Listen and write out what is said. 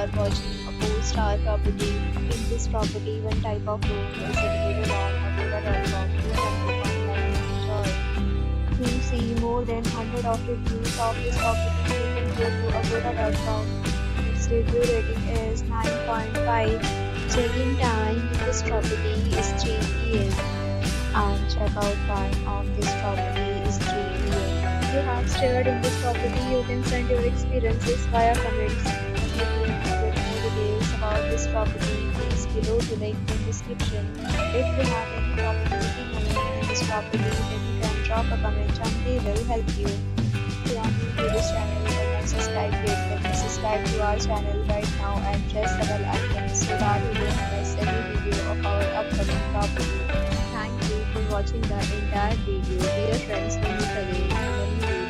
are watching a 4-star property. In this property, one type of room is available on agoda.com. You can book online and enjoy. To see more than 100 of reviews of this property, you can go to agoda.com. Its review rating is 9.5. Check-in time in this property is 3 p.m. and checkout time of this property is 3 p.m. If you have stayed in this property, you can send your experiences via comments. If you want to get more details about this property, please below the link in description. If you have any property looking available in this property, then you can drop a comment and they will help you. If you are new to this channel or not subscribed yet, then please subscribe to our channel right now and press the bell icon so that you don't miss any video of our upcoming property. Thank you for watching the entire video. Dear friends, we meet again in a new video.